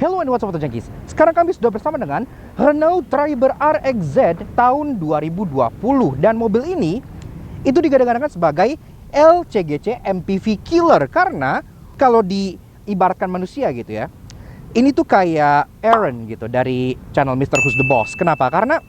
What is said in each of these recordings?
Hello and what's up Junkies. Sekarang kami sudah bersama dengan Renault Triber RXZ tahun 2020. Dan mobil ini itu digadang-gadangkan sebagai LCGC MPV killer. Karena kalau diibaratkan manusia gitu ya, ini tuh kayak Aaron gitu dari channel Mr. Who's the Boss. Kenapa? Karena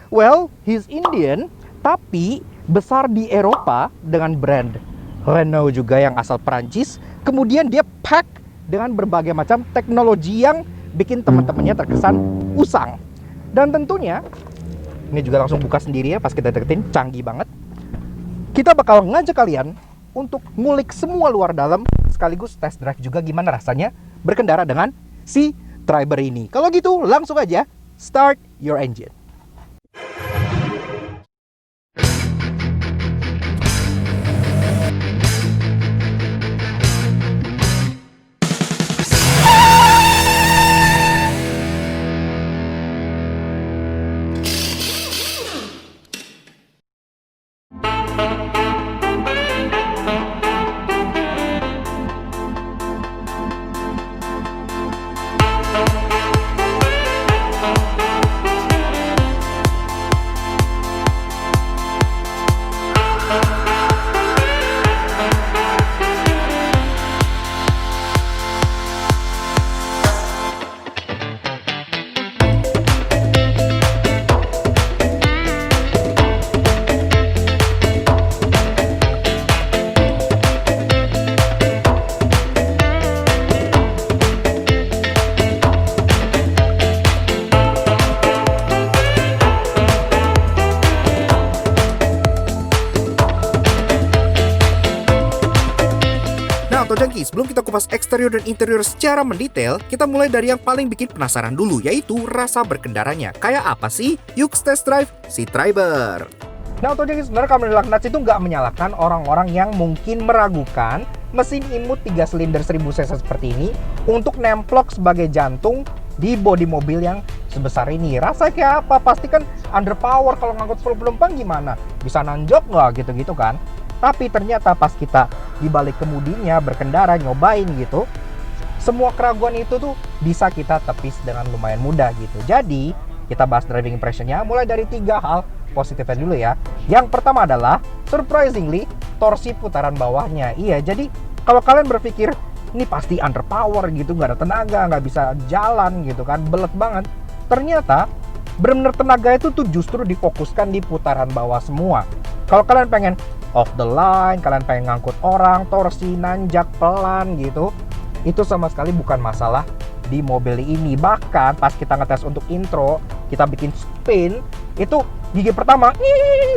well, he's Indian tapi besar di Eropa dengan brand Renault juga yang asal Perancis. Kemudian dia pack dengan berbagai macam teknologi yang bikin teman-temannya terkesan usang. Dan tentunya ini juga langsung buka sendiri ya pas kita deketin, canggih banget. Kita bakal ngajak kalian untuk ngulik semua luar dalam, sekaligus test drive juga gimana rasanya berkendara dengan si Triber ini. Kalau gitu langsung aja start your engine. Junkies, sebelum kita kupas eksterior dan interior secara mendetail, kita mulai dari yang paling bikin penasaran dulu, yaitu rasa berkendaranya. Kayak apa sih? Yuk test drive si Triber. Nah, Junkies, sebenarnya Kamil Laknats itu nggak menyalahkan orang-orang yang mungkin meragukan mesin imut 3 silinder 1000 cc seperti ini untuk nemplok sebagai jantung di bodi mobil yang sebesar ini. Rasanya kayak apa? Pasti kan underpower. Kalau ngangkut full penumpang gimana? Bisa nanjok nggak gitu-gitu kan? Tapi ternyata pas kita dibalik kemudinya berkendara nyobain gitu, semua keraguan itu tuh bisa kita tepis dengan lumayan mudah gitu. Jadi kita bahas driving impressionnya mulai dari 3 hal positifnya dulu ya. Yang pertama adalah surprisingly torsi putaran bawahnya. Iya, jadi kalau kalian berpikir ini pasti underpower gitu, nggak ada tenaga, nggak bisa jalan gitu kan, belet banget. Ternyata benar-benar tenaga itu tuh justru difokuskan di putaran bawah semua. Kalau kalian pengen off the line, kalian pengen ngangkut orang, torsi, nanjak, pelan gitu, itu sama sekali bukan masalah di mobil ini. Bahkan pas kita ngetes untuk intro, kita bikin spin, itu gigi pertama,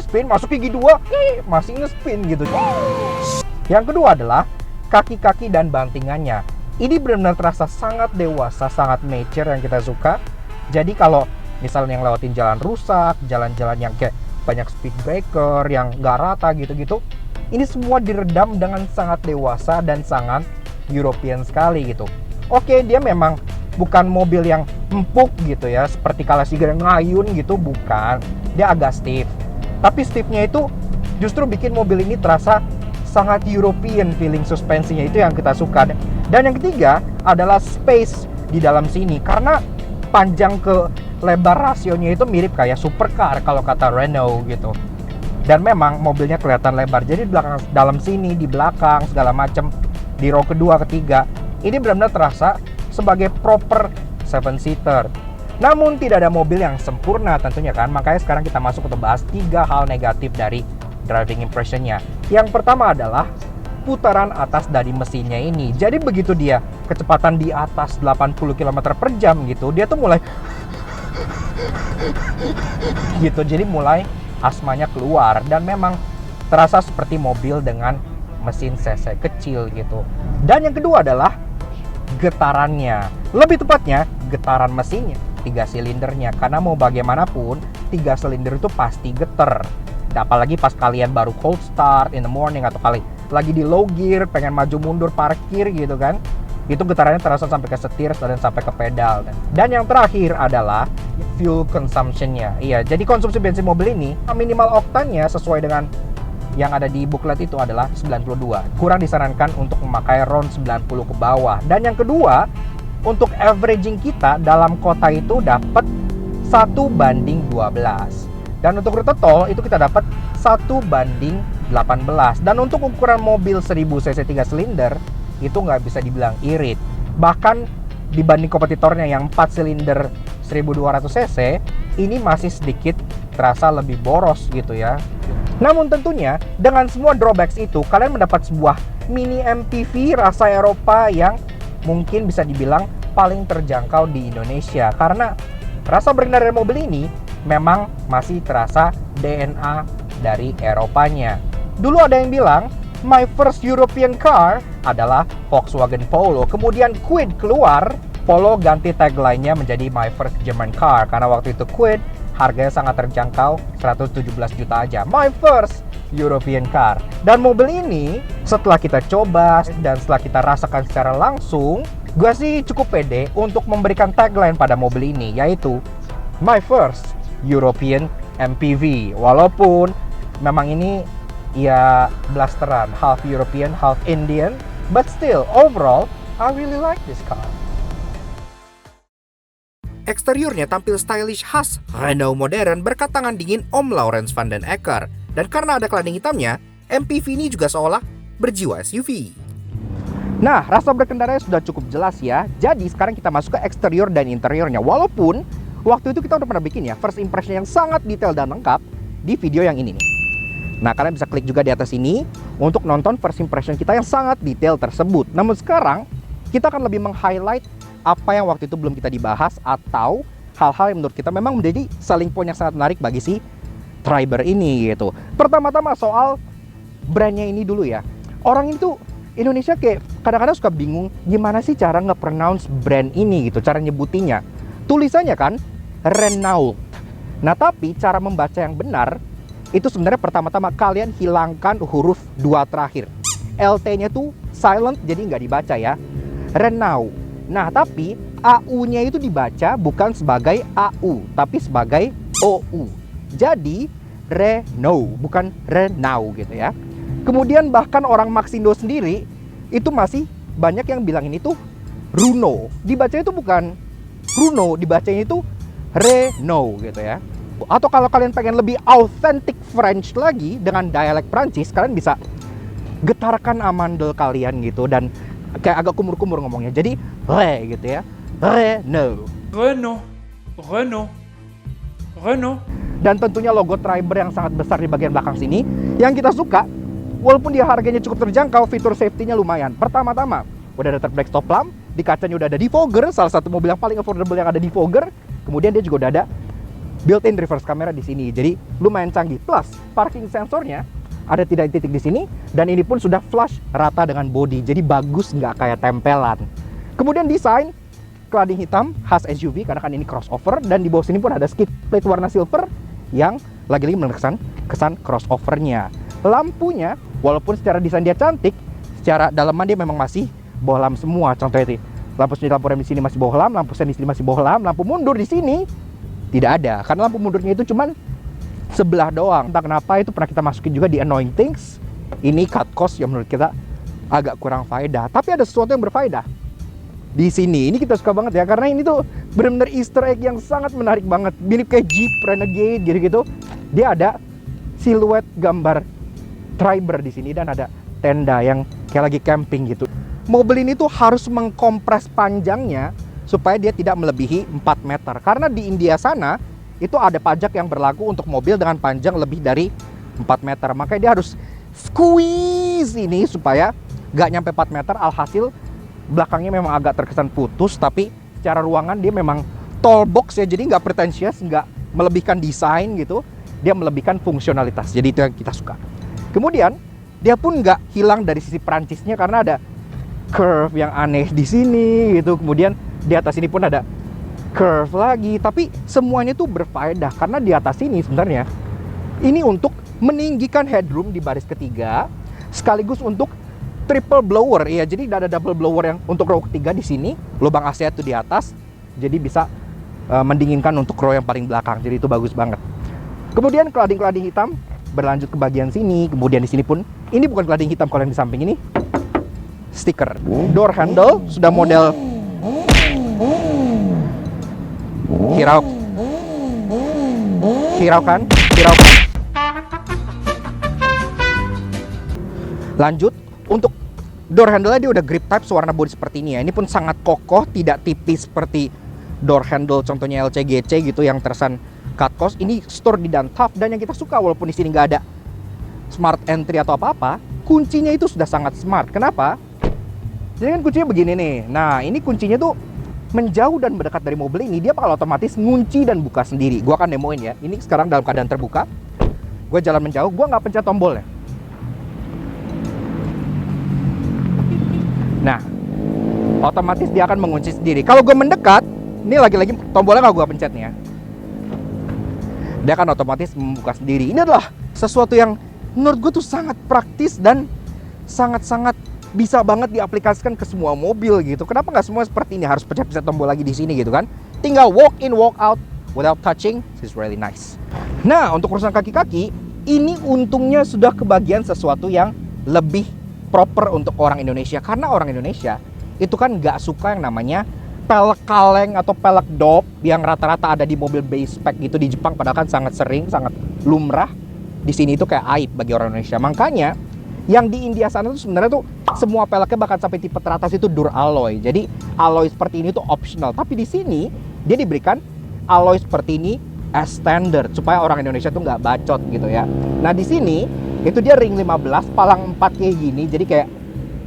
spin, masuk gigi 2, masih nge-spin gitu. Yang kedua adalah kaki-kaki dan bantingannya. Ini benar-benar terasa sangat dewasa, sangat mature yang kita suka. Jadi kalau misalnya yang lewatin jalan rusak, jalan-jalan yang kayak banyak speed breaker yang nggak rata gitu-gitu, ini semua diredam dengan sangat dewasa dan sangat European sekali gitu. Oke, dia memang bukan mobil yang empuk gitu ya, seperti Kalasigar yang ngayun gitu, bukan. Dia agak stiff, tapi stiffnya itu justru bikin mobil ini terasa sangat European feeling suspensinya, itu yang kita suka. Dan yang ketiga adalah space di dalam sini, karena panjang ke lebar rasionya itu mirip kayak supercar kalau kata Renault gitu. Dan memang mobilnya kelihatan lebar. Jadi di belakang, dalam sini, di belakang segala macam, di row kedua, ketiga, ini benar-benar terasa sebagai proper 7-seater. Namun tidak ada mobil yang sempurna tentunya kan. Makanya sekarang kita masuk untuk bahas 3 hal negatif dari driving impressionnya. Yang pertama adalah putaran atas dari mesinnya ini. Jadi begitu dia kecepatan di atas 80 km per jam gitu, dia tuh mulai gitu, jadi mulai asmanya keluar. Dan memang terasa seperti mobil dengan mesin cc kecil gitu. Dan yang kedua adalah getarannya, lebih tepatnya getaran mesinnya, 3 silindernya. Karena mau bagaimanapun 3 silinder itu pasti geter. Apalagi pas kalian baru cold start in the morning, atau kali lagi di low gear pengen maju mundur parkir gitu kan, itu getarannya terasa sampai ke setir dan sampai ke pedal. Dan yang terakhir adalah fuel consumption-nya. Iya, jadi konsumsi bensin mobil ini minimal oktannya sesuai dengan yang ada di booklet itu adalah 92. Kurang disarankan untuk memakai RON 90 ke bawah. Dan yang kedua, untuk averaging kita dalam kota itu dapat 1:12. Dan untuk rute tol itu kita dapat 1:18. Dan untuk ukuran mobil 1000 cc 3 silinder itu nggak bisa dibilang irit. Bahkan dibanding kompetitornya yang 4 silinder 1200 cc, ini masih sedikit terasa lebih boros gitu ya. Namun tentunya dengan semua drawbacks itu, kalian mendapat sebuah mini MPV rasa Eropa yang mungkin bisa dibilang paling terjangkau di Indonesia. Karena rasa berkendara dari mobil ini memang masih terasa DNA dari Eropanya. Dulu ada yang bilang, my first European car adalah Volkswagen Polo. Kemudian Kwid keluar, Polo ganti tagline-nya menjadi my first German car. Karena waktu itu Kwid harganya sangat terjangkau, 117 juta aja. My first European car. Dan mobil ini setelah kita coba dan setelah kita rasakan secara langsung, gue sih cukup pede untuk memberikan tagline pada mobil ini, yaitu my first European MPV. Walaupun memang ini ya blasteran, half European, half Indian, but still overall I really like this car. Eksteriornya tampil stylish khas Renault modern berkat tangan dingin Om Laurens van den Acker. Dan karena ada cladding hitamnya, MPV ini juga seolah berjiwa SUV. Nah, rasa berkendaranya sudah cukup jelas ya. Jadi sekarang kita masuk ke eksterior dan interiornya. Walaupun waktu itu kita udah pernah bikin ya first impression yang sangat detail dan lengkap di video yang ini nih. Nah, kalian bisa klik juga di atas ini untuk nonton first impression kita yang sangat detail tersebut. Namun sekarang kita akan lebih meng-highlight apa yang waktu itu belum kita dibahas atau hal-hal yang menurut kita memang menjadi selling point yang sangat menarik bagi si Triber ini gitu. Pertama-tama soal brandnya ini dulu ya. Orang itu Indonesia kayak kadang-kadang suka bingung gimana sih cara nge-pronounce brand ini gitu, cara nyebutinya. Tulisannya kan Renault. Nah, tapi cara membaca yang benar itu sebenarnya pertama-tama kalian hilangkan huruf 2 terakhir. LT-nya tuh silent jadi nggak dibaca ya. Renault. Nah, tapi AU-nya itu dibaca bukan sebagai AU, tapi sebagai OU. Jadi Renault, bukan Renault gitu ya. Kemudian bahkan orang Maxindo sendiri itu masih banyak yang bilang ini tuh Runo. Dibacanya itu bukan Runo, dibacanya itu Renault gitu ya. Atau kalau kalian pengen lebih authentic French lagi dengan dialek Prancis, kalian bisa getarkan amandel kalian gitu dan kayak agak kumur-kumur ngomongnya. Jadi gitu ya. Renault. Renault. Renault. Renault. Dan tentunya logo Triber yang sangat besar di bagian belakang sini. Yang kita suka, walaupun dia harganya cukup terjangkau, fitur safety-nya lumayan. Pertama-tama, udah ada black stop lamp, di kacanya udah ada defogger, salah satu mobil yang paling affordable yang ada defogger. Kemudian dia juga udah ada built-in reverse camera di sini. Jadi lumayan canggih. Plus, parking sensornya ada titik di sini dan ini pun sudah flush rata dengan body. Jadi bagus, nggak kayak tempelan. Kemudian desain cladding hitam khas SUV karena kan ini crossover dan di bawah sini pun ada skid plate warna silver yang lagi-lagi mengesan kesan crossovernya. Lampunya walaupun secara desain dia cantik, secara dalaman dia memang masih bohlam semua. Contohnya itu lampu rem di sini masih bohlam, lampu sen di sini masih bohlam, lampu mundur di sini tidak ada karena lampu mundurnya itu cuman sebelah doang. Entah kenapa itu pernah kita masukin juga di Annoying Things. Ini cut cost yang menurut kita agak kurang faedah, tapi ada sesuatu yang berfaedah di sini. Ini kita suka banget ya karena ini tuh benar-benar Easter egg yang sangat menarik banget. Mirip kayak Jeep Renegade gitu-gitu. Dia ada siluet gambar Triber di sini dan ada tenda yang kayak lagi camping gitu. Mobil ini tuh harus mengkompres panjangnya supaya dia tidak melebihi 4 meter. Karena di India sana itu ada pajak yang berlaku untuk mobil dengan panjang lebih dari 4 meter. Makanya dia harus squeeze ini supaya nggak nyampe 4 meter. Alhasil belakangnya memang agak terkesan putus, tapi secara ruangan dia memang tall box ya. Jadi nggak pretentious, nggak melebihkan desain gitu. Dia melebihkan fungsionalitas. Jadi itu yang kita suka. Kemudian dia pun nggak hilang dari sisi Prancisnya karena ada curve yang aneh di sini gitu. Kemudian di atas ini pun ada curve lagi, tapi semuanya tuh berfaedah karena di atas ini sebenarnya ini untuk meninggikan headroom di baris ketiga sekaligus untuk triple blower ya. Jadi ada double blower yang untuk row ketiga di sini, lubang AC itu di atas, jadi bisa mendinginkan untuk row yang paling belakang. Jadi itu bagus banget. Kemudian cladding hitam berlanjut ke bagian sini. Kemudian di sini pun ini bukan cladding hitam, kalau yang di samping ini stiker. Door handle sudah model Hiraukan. Lanjut, untuk door handle-nya dia udah grip type warna bodi seperti ini ya. Ini pun sangat kokoh, tidak tipis seperti door handle contohnya LCGC gitu yang terkesan cut cost. Ini store di dan tough, dan yang kita suka walaupun di sini nggak ada smart entry atau apa-apa, kuncinya itu sudah sangat smart. Kenapa? Jadi kan kuncinya begini nih. Nah, ini kuncinya tuh menjauh dan mendekat dari mobil ini, dia bakal otomatis ngunci dan buka sendiri. Gua akan demoin ya. Ini sekarang dalam keadaan terbuka. Gue jalan menjauh, gue nggak pencet tombolnya. Nah, otomatis dia akan mengunci sendiri. Kalau gue mendekat, ini lagi-lagi tombolnya nggak gue pencet nih ya. Dia akan otomatis membuka sendiri. Ini adalah sesuatu yang menurut gue tuh sangat praktis dan sangat-sangat bisa banget diaplikasikan ke semua mobil gitu. Kenapa nggak semua seperti ini harus pencet-pencet tombol lagi di sini gitu kan? Tinggal walk in, walk out without touching. This is really nice. Nah, untuk urusan kaki-kaki, ini untungnya sudah kebagian sesuatu yang lebih proper untuk orang Indonesia. Karena orang Indonesia itu kan nggak suka yang namanya pelek kaleng atau pelek dop yang rata-rata ada di mobil base spec gitu di Jepang. Padahal kan sangat sering, sangat lumrah. Di sini itu kayak aib bagi orang Indonesia. Makanya yang di India sana tuh sebenarnya tuh semua peleknya bahkan sampai tipe teratas itu dur alloy. Jadi alloy seperti ini tuh optional. Tapi di sini dia diberikan alloy seperti ini as standard supaya orang Indonesia tuh nggak bacot gitu ya. Nah di sini itu dia ring 15 palang 4 kayak gini. Jadi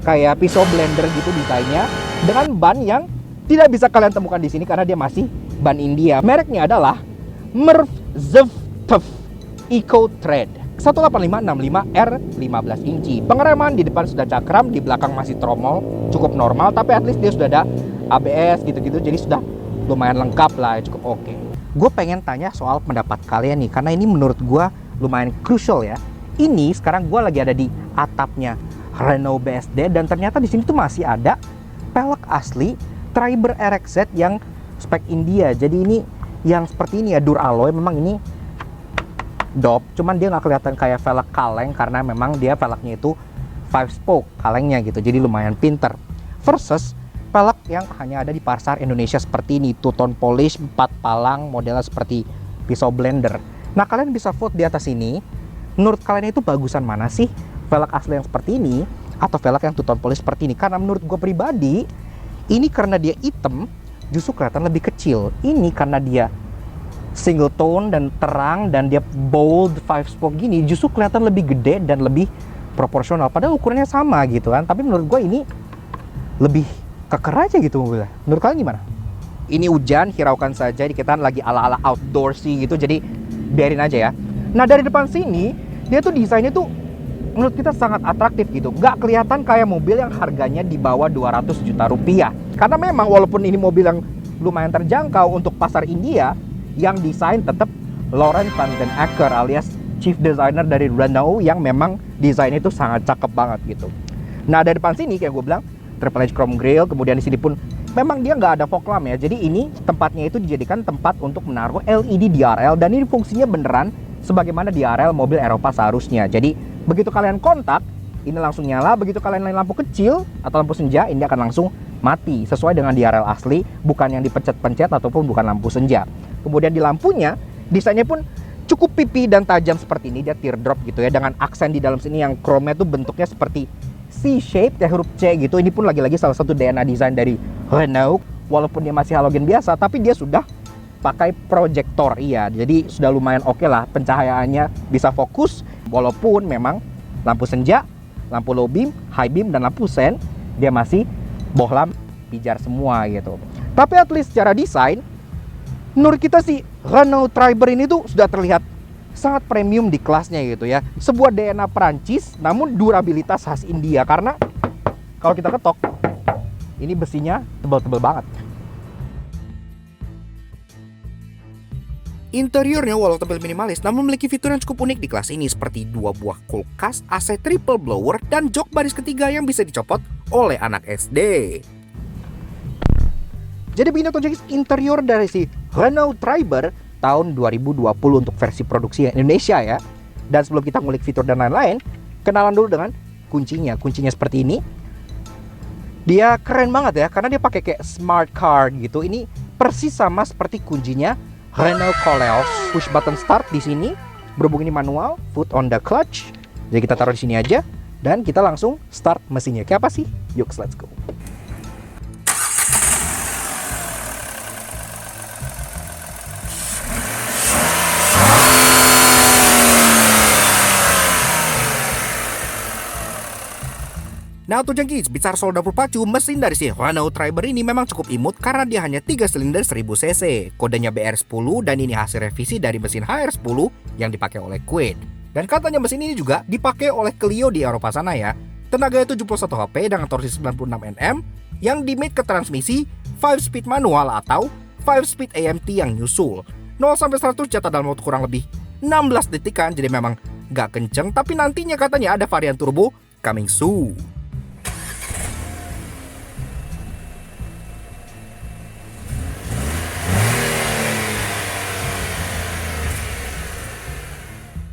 kayak pisau blender gitu desainnya dengan ban yang tidak bisa kalian temukan di sini karena dia masih ban India. Mereknya adalah Mercedes Eco Tread 18565R 15 inci. Pengereman di depan sudah cakram, di belakang masih tromol, cukup normal, tapi at least dia sudah ada ABS gitu-gitu, jadi sudah lumayan lengkap lah, cukup oke. Gue pengen tanya soal pendapat kalian nih, karena ini menurut gue lumayan crucial ya. Ini sekarang gue lagi ada di atapnya Renault BSD, dan ternyata di sini tuh masih ada pelek asli Triber RXZ yang spek India. Jadi ini yang seperti ini ya, dur alloy. Memang ini dop, cuman dia nggak kelihatan kayak velg kaleng karena memang dia velgnya itu 5 spoke kalengnya gitu, jadi lumayan pinter. Versus velg yang hanya ada di pasar Indonesia seperti ini, two tone polish 4 palang, modelnya seperti pisau blender. Nah, kalian bisa vote di atas ini. Menurut kalian itu bagusan mana sih? Velg asli yang seperti ini atau velg yang two tone polish seperti ini? Karena menurut gue pribadi, ini karena dia hitam justru kelihatan lebih kecil. Ini karena dia single tone dan terang dan dia bold 5 spoke gini justru kelihatan lebih gede dan lebih proporsional, padahal ukurannya sama gitu kan. Tapi menurut gue ini lebih keker aja gitu mobilnya. Menurut kalian gimana? Ini hujan, hiraukan saja, kita lagi ala-ala outdoorsy gitu, jadi biarin aja ya. Nah, dari depan sini dia tuh desainnya tuh menurut kita sangat atraktif gitu, nggak kelihatan kayak mobil yang harganya di bawah 200 juta rupiah. Karena memang walaupun ini mobil yang lumayan terjangkau untuk pasar India, yang desain tetap Laurens van den Acker alias chief designer dari Renault, yang memang desain itu sangat cakep banget gitu. Nah, dari depan sini kayak gue bilang triple edge chrome grille, kemudian di sini pun memang dia nggak ada fog lamp ya. Jadi ini tempatnya itu dijadikan tempat untuk menaruh LED DRL, dan ini fungsinya beneran sebagaimana DRL mobil Eropa seharusnya. Jadi begitu kalian kontak, ini langsung nyala. Begitu kalian nyalain lampu kecil atau lampu senja, ini akan langsung mati sesuai dengan DRL asli, bukan yang dipencet-pencet ataupun bukan lampu senja. Kemudian di lampunya, desainnya pun cukup pipi dan tajam seperti ini. Dia teardrop gitu ya, dengan aksen di dalam sini yang chrome-nya tuh bentuknya seperti C-shape ya, huruf C gitu. Ini pun lagi-lagi salah satu DNA desain dari Renault. Walaupun dia masih halogen biasa, tapi dia sudah pakai proyektor. Iya, jadi sudah lumayan oke lah, pencahayaannya bisa fokus. Walaupun memang lampu senja, lampu low beam, high beam, dan lampu sen dia masih bohlam pijar semua gitu. Tapi at least secara desain, menurut kita sih Renault Triber ini tuh sudah terlihat sangat premium di kelasnya gitu ya. Sebuah DNA Perancis namun durabilitas khas India, karena kalau kita ketok ini besinya tebal-tebal banget. Interiornya walau tampil minimalis namun memiliki fitur yang cukup unik di kelas ini, seperti 2 buah kulkas, AC triple blower, dan jok baris ketiga yang bisa dicopot oleh anak SD. Jadi begini tuh interior dari si Renault Triber tahun 2020 untuk versi produksi Indonesia ya. Dan sebelum kita ngulik fitur dan lain-lain, kenalan dulu dengan kuncinya. Kuncinya seperti ini. Dia keren banget ya, karena dia pakai kayak smart card gitu. Ini persis sama seperti kuncinya Renault Koleos. Push button start di sini, berhubung ini manual, foot on the clutch. Jadi kita taruh di sini aja dan kita langsung start mesinnya. Kayak apa sih? Yuk, let's go. Nah, untuk jangkis, bicara soal dapur pacu, mesin dari si Renault Triber ini memang cukup imut karena dia hanya 3 silinder 1000 cc. Kodenya BR10 dan ini hasil revisi dari mesin HR10 yang dipakai oleh Quid. Dan katanya mesin ini juga dipakai oleh Clio di Eropa sana ya. Tenaganya 71 HP dengan torsi 96 Nm yang dimit ke transmisi 5-speed manual atau 5-speed AMT yang nyusul. 0-100 jatah dalam waktu kurang lebih 16 detikan, jadi memang gak kenceng, tapi nantinya katanya ada varian turbo coming soon.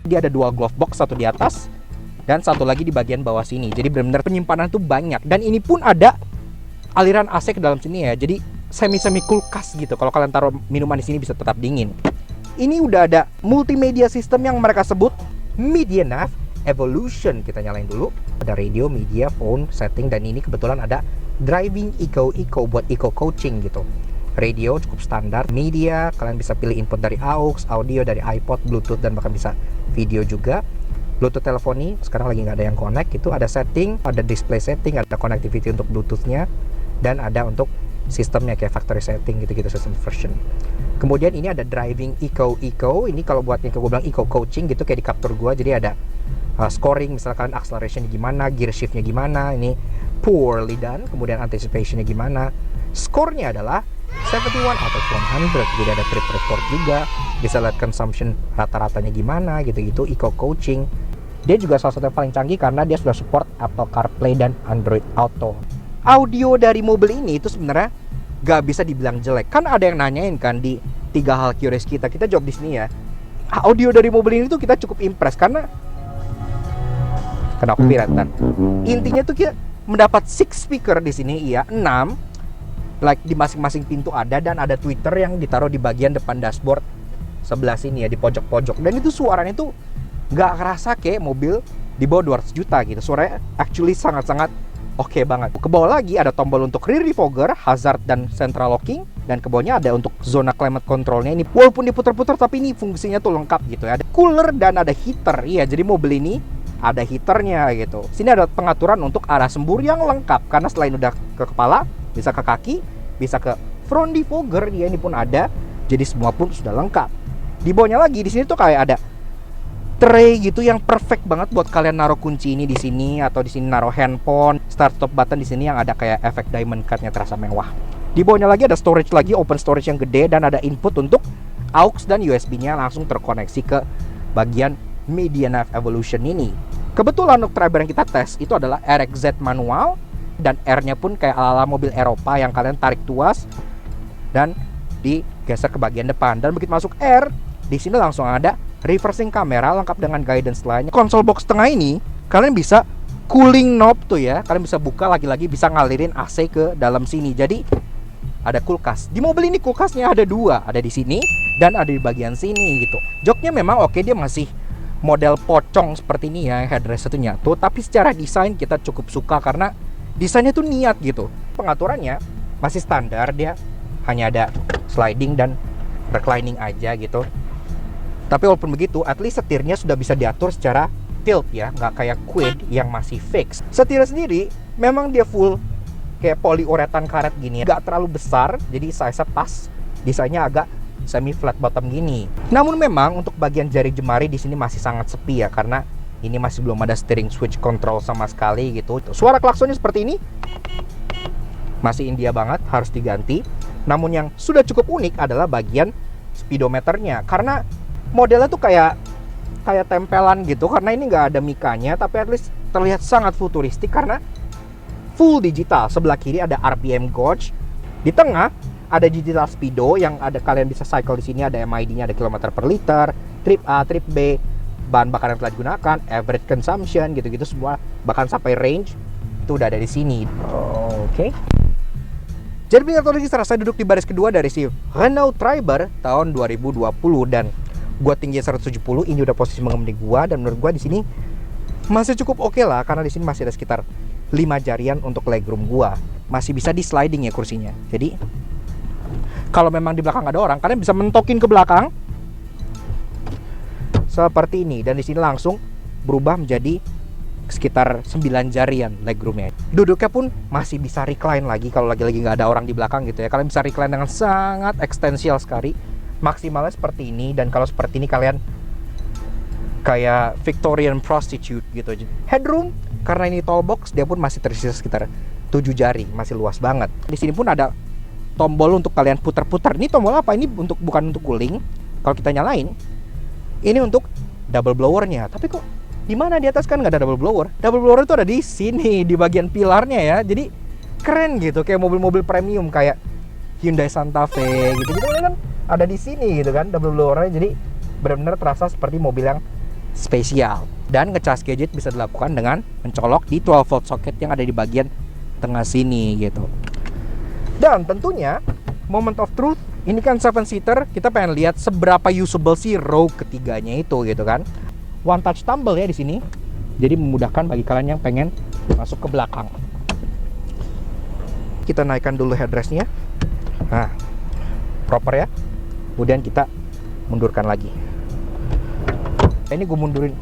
Dia ada dua glove box, satu di atas dan satu lagi di bagian bawah sini. Jadi benar-benar penyimpanan tuh banyak. Dan ini pun ada aliran AC ke dalam sini ya. Jadi semi kulkas gitu. Kalau kalian taruh minuman di sini bisa tetap dingin. Ini udah ada multimedia system yang mereka sebut MediaNav Evolution. Kita nyalain dulu. Ada radio, media, phone, setting, dan ini kebetulan ada driving eco buat eco coaching gitu. Radio cukup standar, media kalian bisa pilih input dari aux, audio dari iPod, Bluetooth, dan bahkan bisa video juga. Bluetooth teleponi sekarang lagi nggak ada yang connect. Itu ada setting, ada display setting, ada connectivity untuk Bluetoothnya, dan ada untuk sistemnya kayak factory setting gitu-gitu, system version. Kemudian ini ada driving eco. Ini kalau buat yang gue bilang eco coaching gitu kayak di Captur gua, jadi ada scoring misalkan accelerationnya gimana, gear shiftnya gimana, ini poorly done, kemudian anticipationnya gimana. Skornya adalah 71 out of 100, jadi ada trip report juga, bisa lihat consumption rata-ratanya gimana gitu-gitu. Eco coaching, dia juga salah satu yang paling canggih karena dia sudah support Apple CarPlay dan Android Auto. Audio dari mobil ini itu sebenarnya gak bisa dibilang jelek. Kan ada yang nanyain kan di 3 hal curious kita jawab di sini ya. Audio dari mobil ini tuh kita cukup impress karena kena copyrightan. Intinya tuh kita mendapat 6 speaker di sini, iya 6. Like di masing-masing pintu ada, dan ada tweeter yang ditaruh di bagian depan dashboard sebelah sini ya, di pojok-pojok. Dan itu suaranya tuh nggak kerasa kayak mobil di bawah 200 juta gitu. Suaranya actually sangat-sangat oke banget. Ke bawah lagi ada tombol untuk rear defogger, hazard, dan central locking. Dan ke bawahnya ada untuk zona climate controlnya. Ini walaupun diputar-putar tapi ini fungsinya tuh lengkap gitu ya. Ada cooler dan ada heater. Iya, jadi mobil ini ada heaternya gitu. Sini ada pengaturan untuk arah sembur yang lengkap, karena selain udah ke kepala, bisa ke kaki, bisa ke front defogger, dia ini pun ada. Jadi semua pun sudah lengkap. Di bawahnya lagi di sini tuh kayak ada tray gitu yang perfect banget buat kalian naruh kunci ini di sini, atau di sini naruh handphone, start stop button di sini yang ada kayak efek diamond cut-nya, terasa mewah. Di bawahnya lagi ada storage lagi, open storage yang gede, dan ada input untuk aux dan USB-nya langsung terkoneksi ke bagian MediaNav Evolution ini. Kebetulan untuk Triber yang kita tes itu adalah RXZ manual, dan R-nya pun kayak ala-ala mobil Eropa yang kalian tarik tuas dan digeser ke bagian depan. Dan begitu masuk R, di sini langsung ada reversing kamera lengkap dengan guidance lainnya. Konsol box tengah ini kalian bisa cooling knob tuh ya, kalian bisa buka lagi-lagi, bisa ngalirin AC ke dalam sini. Jadi ada kulkas. Di mobil ini kulkasnya ada 2, ada di sini dan ada di bagian sini gitu. Joknya memang oke, dia masih model pocong seperti ini ya, headrest itu nyatu, tapi secara desain kita cukup suka karena desainnya tuh niat gitu. Pengaturannya masih standar, dia hanya ada sliding dan reclining aja gitu. Tapi walaupun begitu, at least setirnya sudah bisa diatur secara tilt ya, nggak kayak Quid yang masih fix. Setirnya sendiri memang dia full kayak poliuretan karet gini, nggak terlalu besar, jadi size-nya pas. Desainnya agak semi flat bottom gini. Namun memang untuk bagian jari jemari di sini masih sangat sepi ya, karena ini masih belum ada steering switch control sama sekali gitu. Suara klaksonnya seperti ini masih India banget, harus diganti. Namun yang sudah cukup unik adalah bagian speedometernya, karena modelnya tuh kayak tempelan gitu, karena ini nggak ada mikanya, tapi at least terlihat sangat futuristik karena full digital. Sebelah kiri ada RPM gauge, di tengah ada digital speedo yang ada, kalian bisa cycle di sini, ada MID-nya, ada kilometer per liter, trip A, trip B, bahan bakar yang telah digunakan, average consumption gitu-gitu semua, bahkan sampai range itu udah ada di sini. Oke. Jadi Auto Register saya duduk di baris kedua dari si Renault Triber tahun 2020 dan gua tinggi 170, ini udah posisi mengemudi gua dan menurut gua di sini masih cukup oke lah karena di sini masih ada sekitar 5 jarian untuk legroom gua. Masih bisa di sliding ya kursinya. Jadi kalau memang di belakang ada orang, kalian bisa mentokin ke belakang seperti ini dan di sini langsung berubah menjadi sekitar 9 jarian legroomnya. Duduknya pun masih bisa recline lagi kalau lagi-lagi nggak ada orang di belakang gitu ya. Kalian bisa recline dengan sangat ekstensial sekali. Maksimalnya seperti ini dan kalau seperti ini kalian kayak Victorian prostitute gitu. Headroom karena ini tall box dia pun masih tersisa sekitar 7 jari, masih luas banget. Di sini pun ada tombol untuk kalian putar-putar. Ini tombol apa? Ini bukan untuk cooling. Kalau kita nyalain, ini untuk double blowernya. Tapi kok di mana di atas kan nggak ada double blower? Double blower itu ada di sini di bagian pilarnya ya. Jadi keren gitu, kayak mobil-mobil premium kayak Hyundai Santa Fe gitu kan ada di sini gitu kan double blowernya. Jadi benar-benar terasa seperti mobil yang spesial. Dan ngecas gadget bisa dilakukan dengan mencolok di 12 volt socket yang ada di bagian tengah sini gitu. Dan tentunya moment of truth, ini kan 7 seater, kita pengen lihat seberapa usable sih row ketiganya itu gitu kan. One touch tumble ya di sini. Jadi memudahkan bagi kalian yang pengen masuk ke belakang. Kita naikkan dulu headrestnya. Nah, proper ya. Kemudian kita mundurkan lagi. Ini gue mundurin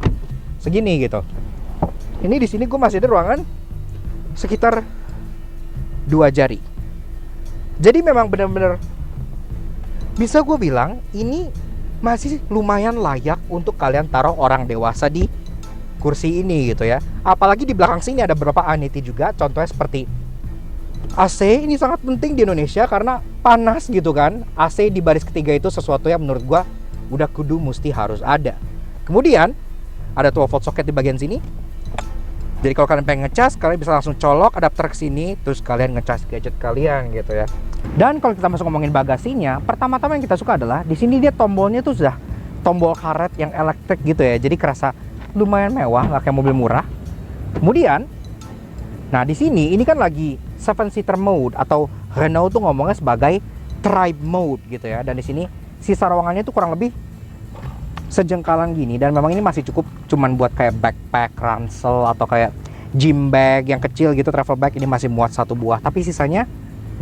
segini gitu. Ini di sini gue masih ada ruangan sekitar 2 jari. Jadi memang benar-benar bisa gue bilang ini masih lumayan layak untuk kalian taruh orang dewasa di kursi ini gitu ya. Apalagi di belakang sini ada beberapa amenity juga. Contohnya seperti AC, ini sangat penting di Indonesia karena panas gitu kan. AC di baris ketiga itu sesuatu yang menurut gua udah kudu mesti harus ada. Kemudian ada 12 volt socket di bagian sini. Jadi kalau kalian pengen ngecas, kalian bisa langsung colok adapter ke sini, terus kalian ngecas gadget kalian gitu ya. Dan kalau kita masuk ngomongin bagasinya, pertama-tama yang kita suka adalah di sini dia tombolnya tuh sudah tombol karet yang elektrik gitu ya. Jadi kerasa lumayan mewah, nggak kayak mobil murah. Kemudian, nah di sini ini kan lagi 7 seater mode atau Renault tuh ngomongnya sebagai Tribe mode gitu ya. Dan di sini sisa ruangannya tuh kurang lebih sejengkalan gini dan memang ini masih cukup cuman buat kayak backpack, ransel atau kayak gym bag yang kecil gitu, travel bag ini masih muat 1 buah, tapi sisanya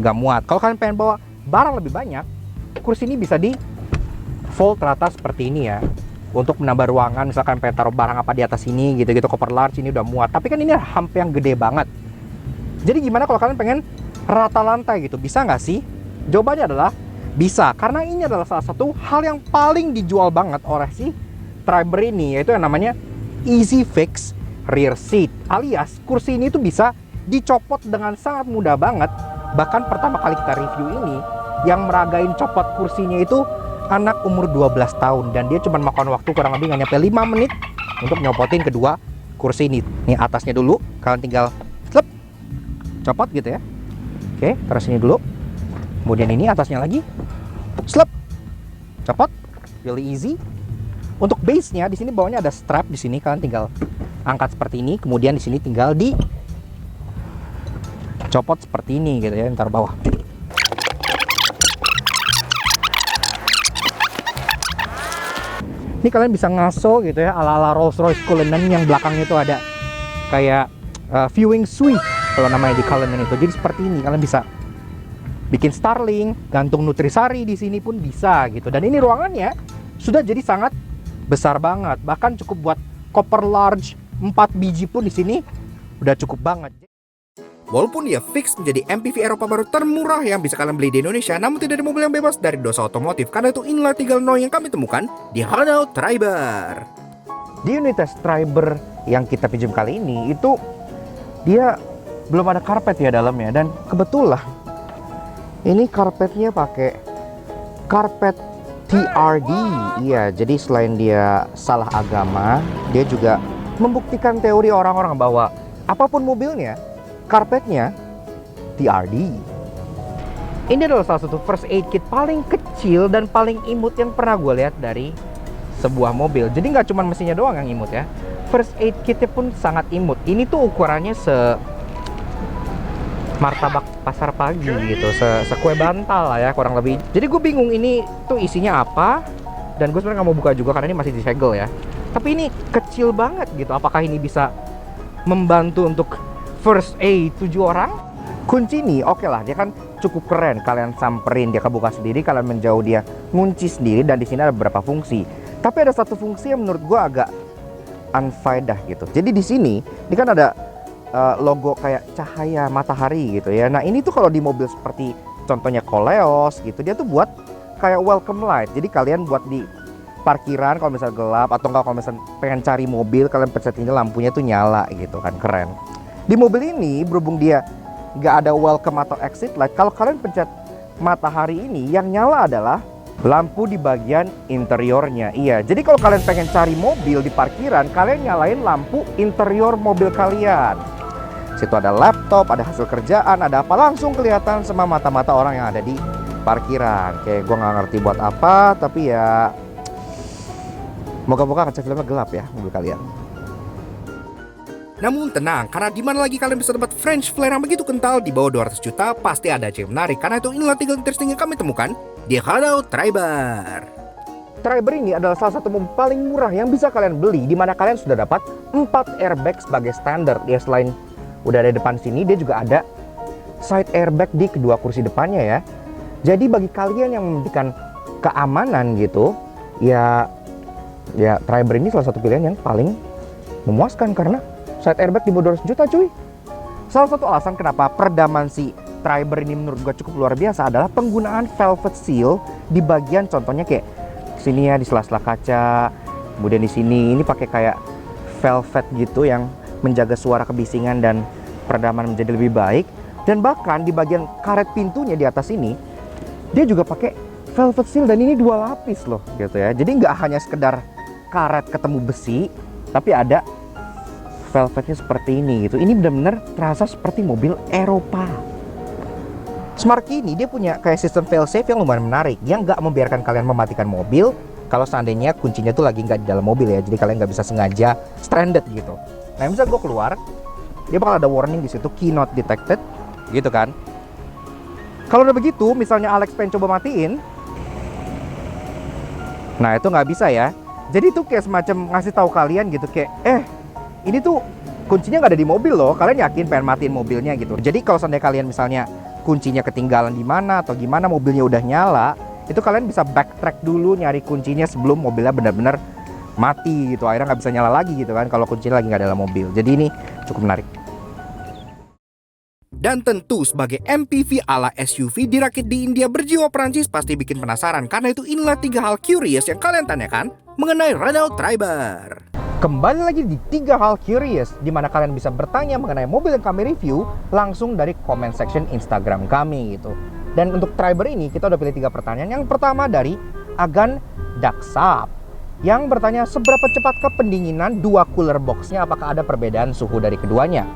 nggak muat. Kalau kalian pengen bawa barang lebih banyak, kursi ini bisa di fold rata seperti ini ya untuk menambah ruangan. Misalkan pengen taruh barang apa di atas ini gitu-gitu, koper large ini udah muat, tapi kan ini hump yang gede banget. Jadi gimana kalau kalian pengen rata lantai gitu, bisa nggak sih? Jawabannya adalah bisa, karena ini adalah salah satu hal yang paling dijual banget oleh si Triber ini, yaitu yang namanya Easy Fix Rear Seat, alias kursi ini tuh bisa dicopot dengan sangat mudah banget. Bahkan pertama kali kita review ini, yang meragain copot kursinya itu anak umur 12 tahun dan dia cuma makan waktu kurang lebih nggak nyampe 5 menit untuk nyopotin kedua kursi ini. Nih atasnya dulu, kalian tinggal slep, copot gitu ya. Oke, taruh sini dulu. Kemudian ini atasnya lagi, slep, copot, really easy. Untuk base-nya di sini bawahnya ada strap di sini, kalian tinggal angkat seperti ini, kemudian di sini tinggal di copot seperti ini gitu ya, ntar bawah. Ini kalian bisa ngaso gitu ya, ala-ala Rolls-Royce Cullinan yang belakangnya itu ada kayak viewing suite kalau namanya di Cullinan itu. Jadi seperti ini kalian bisa bikin Starlink, gantung nutrisari di sini pun bisa gitu. Dan ini ruangannya sudah jadi sangat besar banget. Bahkan cukup buat koper large 4 biji pun di sini udah cukup banget. Walaupun dia fix menjadi MPV Eropa baru termurah yang bisa kalian beli di Indonesia, namun tidak ada mobil yang bebas dari dosa otomotif. Karena itu inilah 3 no yang kami temukan di Renault Triber. Di unit test Triber yang kita pinjam kali ini itu dia belum ada karpet ya dalamnya, dan kebetulan ini karpetnya pakai karpet TRD. Iya, jadi selain dia salah agama, dia juga membuktikan teori orang-orang bahwa apapun mobilnya, karpetnya TRD. Ini adalah salah satu first aid kit paling kecil dan paling imut yang pernah gue lihat dari sebuah mobil. Jadi nggak cuma mesinnya doang yang imut ya, first aid kitnya pun sangat imut. Ini tuh ukurannya martabak pasar pagi gitu, sekue bantal lah ya kurang lebih. Jadi gue bingung ini tuh isinya apa, dan gue sebenarnya nggak mau buka juga karena ini masih disegel ya. Tapi ini kecil banget gitu. Apakah ini bisa membantu untuk first aid 7 orang? Kunci ini oke lah, dia kan cukup keren. Kalian samperin dia kebuka sendiri, kalian menjauh dia ngunci sendiri, dan di sini ada beberapa fungsi. Tapi ada satu fungsi yang menurut gue agak unfaedah gitu. Jadi di sini ini kan ada logo kayak cahaya matahari gitu ya. Nah ini tuh kalau di mobil seperti contohnya Koleos gitu, dia tuh buat kayak welcome light. Jadi kalian buat di parkiran kalau misalnya gelap, atau enggak kalau misalnya pengen cari mobil, kalian pencet ini lampunya tuh nyala gitu kan, keren. Di mobil ini berhubung dia nggak ada welcome atau exit light, kalau kalian pencet matahari ini, yang nyala adalah lampu di bagian interiornya. Iya, jadi kalau kalian pengen cari mobil di parkiran, kalian nyalain lampu interior mobil kalian. Situ ada laptop, ada hasil kerjaan, ada apa, langsung kelihatan sama mata-mata orang yang ada di parkiran. Kayak gue nggak ngerti buat apa, tapi ya moga-moga kaca filmnya gelap ya mobil kalian. Namun tenang, karena di mana lagi kalian bisa dapat French flare yang begitu kental di bawah 200 juta, pasti ada aja yang menarik. Karena itu inilah 3 interesting yang kami temukan di Renault Triber. Triber ini adalah salah satu mobil paling murah yang bisa kalian beli, di mana kalian sudah dapat 4 airbag sebagai standar. Ya selain udah ada depan sini, dia juga ada side airbag di kedua kursi depannya ya. Jadi bagi kalian yang memberikan keamanan gitu, ya Triber ini salah satu pilihan yang paling memuaskan karena side airbag di bawah 200 juta cuy. Salah satu alasan kenapa peredaman si Triber ini menurut gue cukup luar biasa adalah penggunaan velvet seal di bagian contohnya kayak sini ya, di sela-sela kaca. Kemudian di sini ini pakai kayak velvet gitu yang menjaga suara kebisingan dan peredaman menjadi lebih baik. Dan bahkan di bagian karet pintunya di atas ini dia juga pakai velvet seal, dan ini 2 lapis loh gitu ya. Jadi nggak hanya sekedar karet ketemu besi, tapi ada velvetnya seperti ini gitu. Ini benar-benar terasa seperti mobil Eropa. Smart Key ini dia punya kayak sistem fail-safe yang lumayan menarik, yang nggak membiarkan kalian mematikan mobil kalau seandainya kuncinya tuh lagi nggak di dalam mobil ya. Jadi kalian nggak bisa sengaja stranded gitu. Nah misalnya gue keluar, dia bakal ada warning di situ, key not detected gitu kan. Kalau udah begitu, misalnya Alex pengen coba matiin, nah itu nggak bisa ya. Jadi itu kayak semacam ngasih tahu kalian gitu kayak, ini tuh kuncinya nggak ada di mobil loh. Kalian yakin pengen matiin mobilnya gitu. Jadi kalau seandainya kalian misalnya kuncinya ketinggalan di mana atau gimana, mobilnya udah nyala, itu kalian bisa backtrack dulu nyari kuncinya sebelum mobilnya benar-benar mati gitu. Akhirnya nggak bisa nyala lagi gitu kan kalau kuncinya lagi nggak dalam mobil. Jadi ini cukup menarik. Dan tentu sebagai MPV ala SUV dirakit di India berjiwa Perancis pasti bikin penasaran. Karena itu inilah 3 hal curious yang kalian tanyakan mengenai Renault Triber. Kembali lagi di 3 hal curious, di mana kalian bisa bertanya mengenai mobil yang kami review langsung dari comment section Instagram kami gitu. Dan untuk Triber ini kita udah pilih 3 pertanyaan. Yang pertama dari Agan Daksap yang bertanya, seberapa cepatkah pendinginan 2 cooler boxnya, apakah ada perbedaan suhu dari keduanya?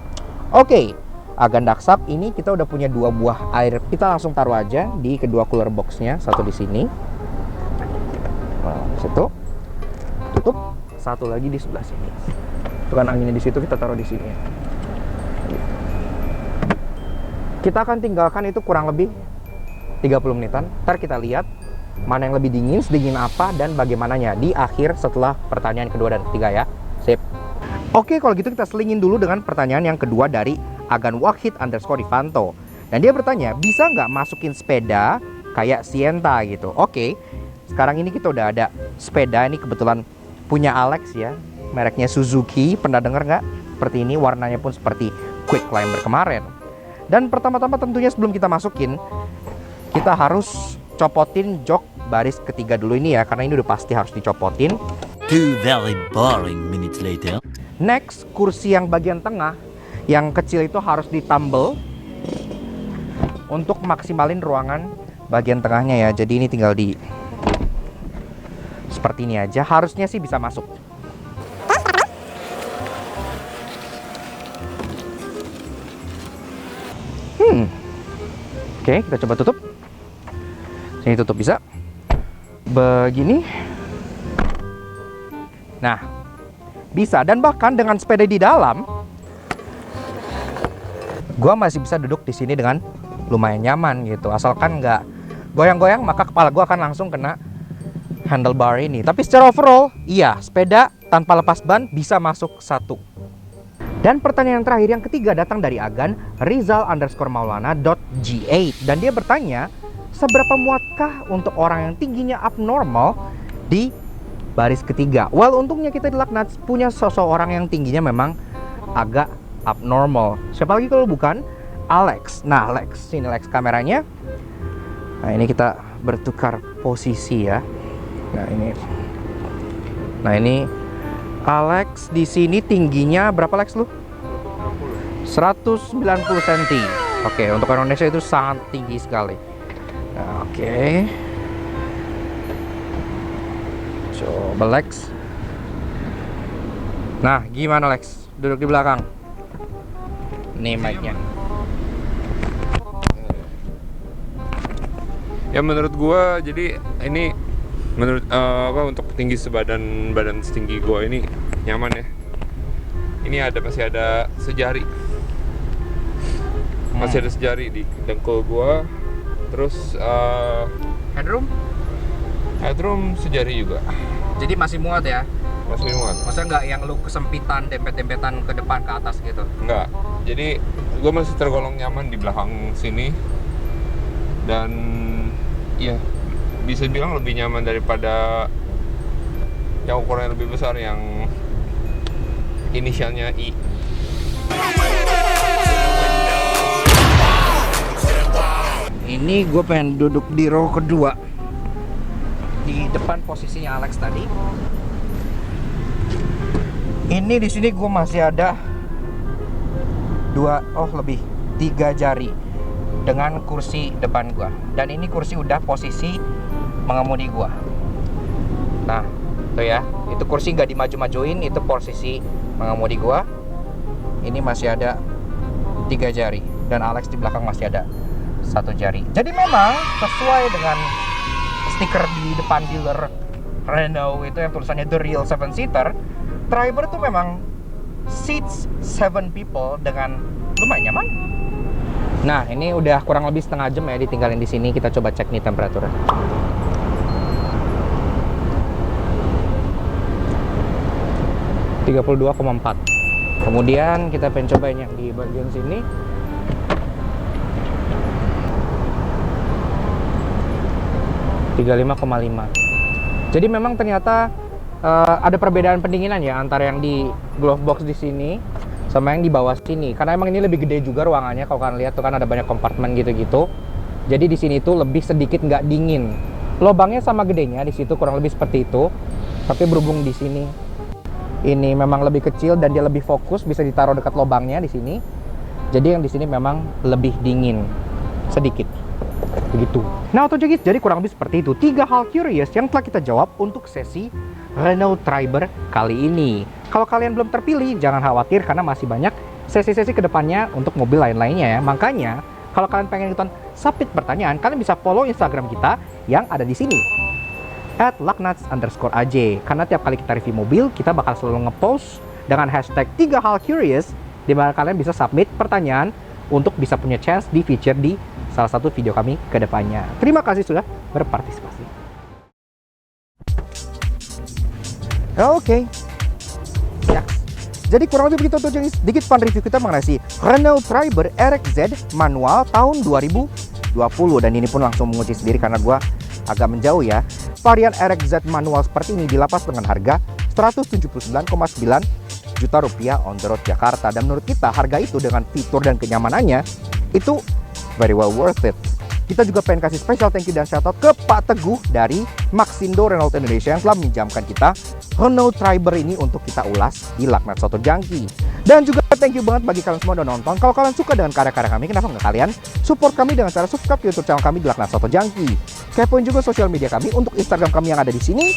Oke, Agan Daksap, ini kita udah punya 2 buah air. Kita langsung taruh aja di kedua cooler boxnya, satu di sini, situ, tutup, satu lagi di sebelah sini. Itu kan anginnya di situ, kita taruh di sini. Kita akan tinggalkan itu kurang lebih 30 menitan. Ntar kita lihat mana yang lebih dingin, sedingin apa, dan bagaimananya di akhir setelah pertanyaan kedua dan ketiga ya. Sip. Oke, kalau gitu kita selingin dulu dengan pertanyaan yang kedua dari Agan Wahid _Rifanto. Dan dia bertanya, bisa nggak masukin sepeda kayak Sienta gitu? Oke, sekarang ini kita udah ada sepeda. Ini kebetulan punya Alex ya, mereknya Suzuki. Pernah denger nggak? Seperti ini, warnanya pun seperti Quick Climber kemarin. Dan pertama-tama tentunya sebelum kita masukin, kita harus copotin jok baris ketiga dulu ini ya, karena ini udah pasti harus dicopotin. 2 very boring minutes later. Next, kursi yang bagian tengah yang kecil itu harus ditambel untuk maksimalin ruangan bagian tengahnya ya. Jadi ini tinggal di seperti ini aja, harusnya sih bisa masuk. Oke, kita coba tutup. Sini tutup bisa. Begini. Nah, bisa. Dan bahkan dengan sepeda di dalam, Gua masih bisa duduk di sini dengan lumayan nyaman gitu, asalkan nggak goyang-goyang maka kepala gua akan langsung kena handlebar ini. Tapi secara overall, iya, sepeda tanpa lepas ban bisa masuk 1. Dan pertanyaan terakhir yang ketiga datang dari Agan Rizal_Maulana.g8 dan dia bertanya, seberapa muatkah untuk orang yang tingginya abnormal di baris ketiga? Well, untungnya kita di Lucknuts punya sosok orang yang tingginya memang agak abnormal. Siapa lagi kalau bukan Alex. Nah, Alex, sini Alex kameranya. Nah, ini kita bertukar posisi ya. Nah, ini Alex di sini tingginya berapa Alex lu? 190 cm. Oke, untuk orang Indonesia itu sangat tinggi sekali. Nah, oke. Coba Lex. Nah, gimana Lex? Duduk di belakang. Nih mic-nya. Ya menurut gua, jadi ini menurut untuk tinggi badan setinggi gua ini nyaman ya. Ini masih ada sejari. Masih ada sejari di dengkul gua. Terus headroom sejari juga. Jadi masih muat ya? Masih muat. Masa nggak yang lu kesempitan, dempet-dempetan ke depan ke atas gitu? Enggak. Jadi gua masih tergolong nyaman di belakang sini. Dan ya bisa bilang lebih nyaman daripada yang ukurannya lebih besar yang inisialnya I. Ini gue pengen duduk di row kedua, di depan posisinya Alex tadi. Ini di sini gue masih ada 3 jari dengan kursi depan gue. Dan ini kursi udah posisi mengemudi gue. Nah, tuh ya, itu kursi nggak dimaju-majuin, itu posisi mengemudi gue. Ini masih ada 3 jari dan Alex di belakang masih ada 1 jari. Jadi memang sesuai dengan stiker di depan dealer Renault itu yang tulisannya The Real 7-seater, Triber tuh memang seats 7 people dengan lumayan nyaman. Nah, ini udah kurang lebih setengah jam ya ditinggalin di sini. Kita coba cek nih temperaturnya. (32,4). Kemudian kita pengen cobain yang di bagian sini. (35,5). Jadi memang ternyata ada perbedaan pendinginan ya antara yang di glove box di sini sama yang di bawah sini. Karena emang ini lebih gede juga ruangannya. Kalau kalian lihat tuh kan ada banyak kompartemen gitu-gitu. Jadi di sini tuh lebih sedikit nggak dingin. Lubangnya sama gedenya di situ kurang lebih seperti itu. Tapi berhubung di sini ini memang lebih kecil dan dia lebih fokus, bisa ditaruh dekat lubangnya di sini. Jadi yang di sini memang lebih dingin sedikit. Begitu. Nah, Autojagis, jadi kurang lebih seperti itu 3 hal curious yang telah kita jawab untuk sesi Renault Triber kali ini. Kalau kalian belum terpilih, jangan khawatir karena masih banyak sesi-sesi kedepannya untuk mobil lain-lainnya ya. Makanya, kalau kalian pengen ikutan submit pertanyaan, kalian bisa follow Instagram kita yang ada di sini @lucknuts_aj. Karena tiap kali kita review mobil, kita bakal selalu ngepost dengan hashtag 3 hal curious, di mana kalian bisa submit pertanyaan untuk bisa punya chance di feature di salah satu video kami ke depannya. Terima kasih sudah berpartisipasi. Oke. Ya. Jadi kurang lebih begitu tuh, jadi sedikit fun review kita mengenai si Renault Triber RXZ manual tahun 2020. Dan ini pun langsung menguji sendiri karena gua agak menjauh ya. Varian RXZ manual seperti ini dilepas dengan harga 179,9 juta rupiah on the road Jakarta. Dan menurut kita harga itu dengan fitur dan kenyamanannya itu very well worth it. Kita juga pengen kasih special thank you dan shout out ke Pak Teguh dari Maxindo Renault Indonesia yang telah meminjamkan kita Renault Triber ini untuk kita ulas di Lucknuts Auto Junkie. Dan juga thank you banget bagi kalian semua udah nonton. Kalau kalian suka dengan karya-karya kami, kenapa nggak kalian support kami dengan cara subscribe ke YouTube channel kami di Lucknuts Auto Junkie. Kepoin juga sosial media kami untuk Instagram kami yang ada di sini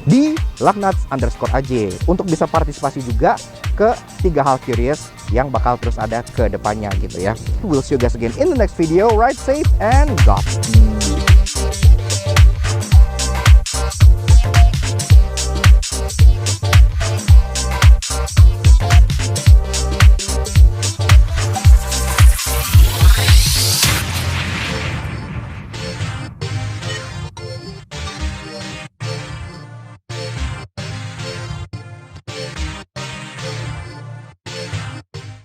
di Lucknuts_aj untuk bisa partisipasi juga ke 3 hal curious yang bakal terus ada ke depannya gitu ya. We'll see you guys again in the next video. Ride safe and Godspeed.